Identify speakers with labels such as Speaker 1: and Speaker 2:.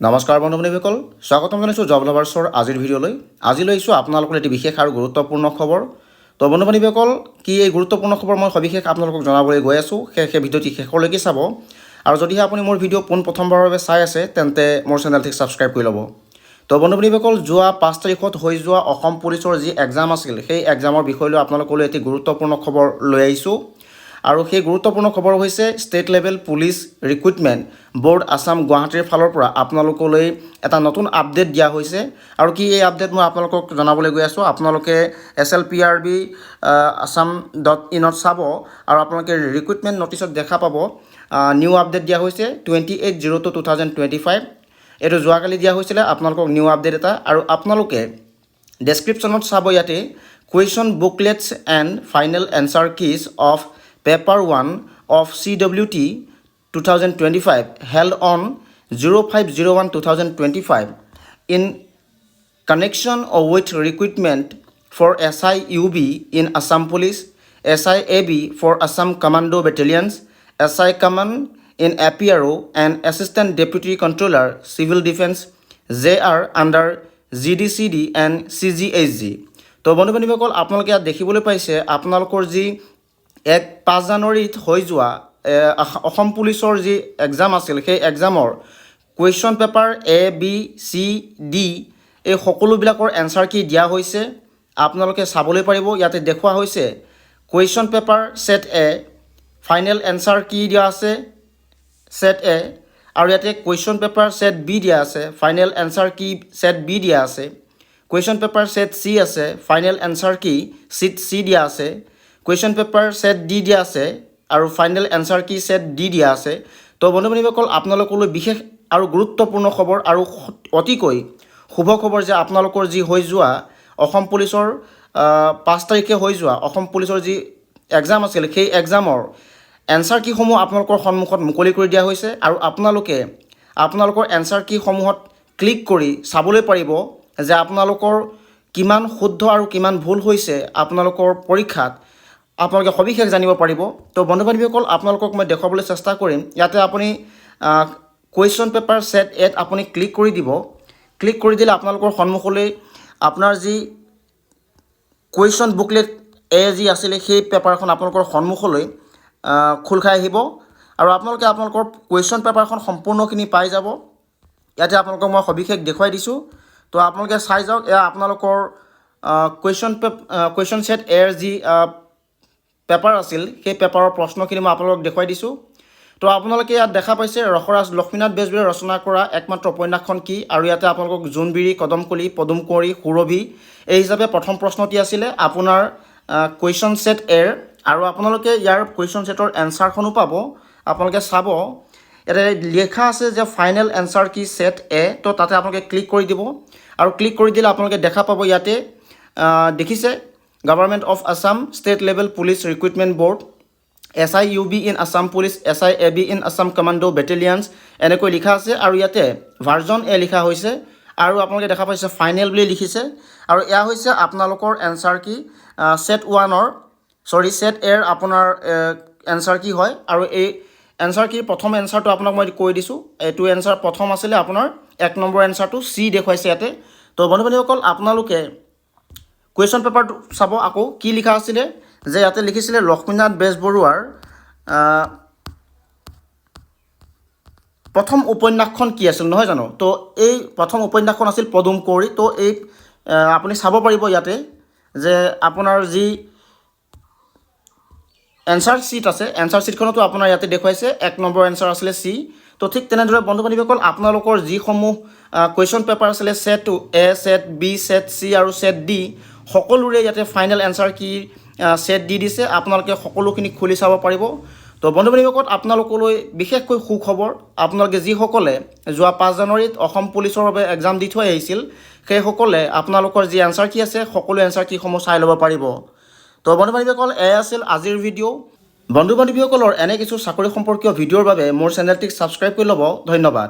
Speaker 1: নমস্কাৰ বন্ধু-বান্ধৱীসকল, স্বাগতম জনাইছোঁ জব লাভাৰ্ছৰ আজিৰ ভিডিঅ'লৈ। আজি লৈছোঁ আপোনালোকৰ এটি বিশেষ আৰু গুৰুত্বপূৰ্ণ খবৰ। তো বন্ধু-বান্ধৱীসকল, কি এই গুৰুত্বপূৰ্ণ খবৰ মই সবিশেষ আপোনালোকক জনাবলৈ গৈ আছোঁ। সেই ভিডিঅ'টি শেষলৈকে চাব। আৰু যদিহে আপুনি মোৰ ভিডিঅ' পোনপ্ৰথমবাৰৰ বাবে চাই আছে, তেন্তে মোৰ চেনেলটিক ছাবস্ক্ৰাইব কৰি ল'ব। তো বন্ধু-বান্ধৱীসকল, যোৱা 5 তাৰিখত হৈ যোৱা অসম পুলিচৰ যি এক্সাম আছিল, সেই এক্সামৰ বিষয় লৈ আপোনালোকলৈ এটি গুৰুত্বপূৰ্ণ খবৰ লৈ আহিছোঁ। আৰু সেই গুৰুত্বপূৰ্ণ খবৰ হৈছে state level police recruitment board Assam গুৱাহাটীৰ ফালৰ পৰা আপোনালোকলৈ এটা নতুন আপডেট দিয়া হৈছে। আৰু কি এই আপডেট মই আপোনালোকক জনাবলৈ গৈ আছোঁ। আপোনালোকে SLPRB assam.in চাব আৰু আপোনালোকে ৰিক্ৰুইটমেণ্ট নটিচত দেখা পাব নিউ আপডেট দিয়া হৈছে 28/02/2025। এইটো যোৱাকালি দিয়া হৈছিলে আপোনালোকক নিউ আপডেট এটা। আৰু আপোনালোকে ডেছক্ৰিপশ্যনত চাব ইয়াতে question booklets and final answer keys of Paper 1 of CWT 2025 held on 05/01/2025 in connection with recruitment for SIUB in Assam Police, SIAB for Assam Commando Battalions, SI Command in APRO and Assistant Deputy Controller Civil Defense JR under GDCD and CGHG. তো বন্ধু-বান্ধৱীসকল, আপোনালোকে ইয়াত দেখিবলৈ পাইছে আপোনালোকৰ যি 5 জানুৱাৰীত হৈ যোৱা অসম পুলিচৰ যি এক্সাম আছিল, সেই এক্সামৰ কুৱেশ্যন পেপাৰ ABCD এই সকলোবিলাকৰ এনচাৰ কি দিয়া হৈছে আপোনালোকে চাবলৈ পাৰিব। ইয়াতে দেখুওৱা হৈছে question paper set A final answer কি দিয়া আছে সেট A, আৰু ইয়াতে কুৱেশ্যন পেপাৰ সেট B দিয়া আছে, ফাইনেল এনচাৰ কি সেট B দিয়া আছে। কুৱেশ্যন পেপাৰ সেট C আছে, ফাইনেল এনচাৰ কি সেট C দিয়া আছে। কুৱেশ্যন পেপাৰ সেট D দিয়া আছে আৰু ফাইনেল এনচাৰ কি সেট D দিয়া আছে। তো বন্ধু-বান্ধৱীসকল, আপোনালোকলৈ বিশেষ আৰু গুৰুত্বপূৰ্ণ খবৰ আৰু অতিকৈ শুভ খবৰ যে আপোনালোকৰ যি হৈ যোৱা অসম পুলিচৰ 5 তাৰিখে হৈ যোৱা অসম পুলিচৰ যি এক্সাম আছিল, সেই এক্সামৰ এনচাৰ কিসমূহ আপোনালোকৰ সন্মুখত মুকলি কৰি দিয়া হৈছে। আৰু আপোনালোকে আপোনালোকৰ এনচাৰ কিসমূহত ক্লিক কৰি চাবলৈ পাৰিব যে আপোনালোকৰ কিমান শুদ্ধ আৰু কিমান ভুল হৈছে আপোনালোকৰ পৰীক্ষাত আপোনালোকে সবিশেষ জানিব পাৰিব। তো বন্ধু-বান্ধৱীসকল, আপোনালোকক মই দেখুৱাবলৈ চেষ্টা কৰিম। ইয়াতে আপুনি কুৱেশ্যন পেপাৰ সেট Aত আপুনি ক্লিক কৰি দিব। ক্লিক কৰি দিলে আপোনালোকৰ সন্মুখলৈ আপোনাৰ যি কুৱেশ্যন বুকলেট A যি আছিলে সেই পেপাৰখন আপোনালোকৰ সন্মুখলৈ খোল খাই আহিব। আৰু আপোনালোকে আপোনালোকৰ কুৱেশ্যন পেপাৰখন সম্পূৰ্ণখিনি পাই যাব। ইয়াতে আপোনালোকক মই সবিশেষ দেখুৱাই দিছোঁ। তো আপোনালোকে চাই যাওক, এয়া আপোনালোকৰ কুৱেশ্যন সেট Aৰ যি পেপাৰ আছিল, সেই পেপাৰৰ প্ৰশ্নখিনি মই আপোনালোকক দেখুৱাই দিছোঁ। তো আপোনালোকে ইয়াত দেখা পাইছে ৰসৰাজ লক্ষ্মীনাথ বেজবৰুৱাই ৰচনা কৰা একমাত্ৰ উপন্যাসখন কি, আৰু ইয়াতে আপোনালোকক জোনবিৰি, কদমকলি, পদুম কুঁৱৰী, সুৰভি এই হিচাপে প্ৰথম প্ৰশ্নটি আছিলে আপোনাৰ কুৱেশ্যন সেট Aৰ। আৰু আপোনালোকে ইয়াৰ কুৱেশ্যন সেটৰ এনচাৰখনো পাব। আপোনালোকে চাব ইয়াতে লিখা আছে যে ফাইনেল এনচাৰ কি সেট A। তো তাতে আপোনালোকে ক্লিক কৰি দিব। আৰু ক্লিক কৰি দিলে আপোনালোকে দেখা পাব ইয়াতে দেখিছে government of Assam state level police recruitment board, SIUB in Assam police, SIAB in Assam commando battalions এনেকৈ লিখা আছে। আৰু ইয়াতে ভাৰ্জন A লিখা হৈছে আৰু আপোনালোকে দেখা পাইছে ফাইনেল বুলি লিখিছে। আৰু এয়া হৈছে আপোনালোকৰ এনচাৰ কি সেট Aৰ আপোনাৰ এনচাৰ কি হয়। আৰু এই এনচাৰ কি প্ৰথম এনচাৰটো আপোনাক মই কৈ দিছোঁ। এইটো এনচাৰ প্ৰথম আছিলে আপোনাৰ 1 নম্বৰ এনচাৰটো C দেখুৱাইছে ইয়াতে। তো বন্ধু-বান্ধৱীসকল, আপোনালোকে কুৱেশ্যন পেপাৰটো চাব আকৌ কি লিখা আছিলে যে ইয়াতে লিখিছিলে লক্ষ্মীনাথ বেজবৰুৱাৰ প্ৰথম উপন্যাসখন কি আছিল নহয় জানো। তো এই প্ৰথম উপন্যাসখন আছিল পদুম কুঁৱৰী। তো এই আপুনি চাব পাৰিব ইয়াতে যে আপোনাৰ যি এনচাৰ চিট আছে, এনচাৰ চিটখনতো আপোনাৰ ইয়াতে দেখুৱাইছে 1 নম্বৰ এনচাৰ আছিলে C। তো ঠিক তেনেদৰে বন্ধু-বান্ধৱীসকল, আপোনালোকৰ যিসমূহ কুৱেশ্যন পেপাৰ আছিলে set A, set B, set C আৰু সেট D সকলোৰে ইয়াতে ফাইনেল এনচাৰ কি সেট D দিছে। আপোনালোকে সকলোখিনি খুলি চাব পাৰিব। তো বন্ধু-বান্ধৱীসকল, আপোনালোকলৈ বিশেষকৈ সুখবৰ, আপোনালোকে যিসকলে যোৱা 5 জানুৱাৰীত অসম পুলিচৰ বাবে এক্সাম দি থৈ আহিছিল, সেইসকলে আপোনালোকৰ যি এনচাৰ কি আছে সকলো এনচাৰ কিসমূহ চাই ল'ব পাৰিব। তো বন্ধু-বান্ধৱীসকল, এয়া আছিল আজিৰ ভিডিঅ'। বন্ধু-বান্ধৱীসকলৰ এনে কিছু চাকৰি সম্পৰ্কীয় ভিডিঅ'ৰ বাবে মোৰ চেনেলটিক ছাবস্ক্ৰাইব কৰি ল'ব। ধন্যবাদ।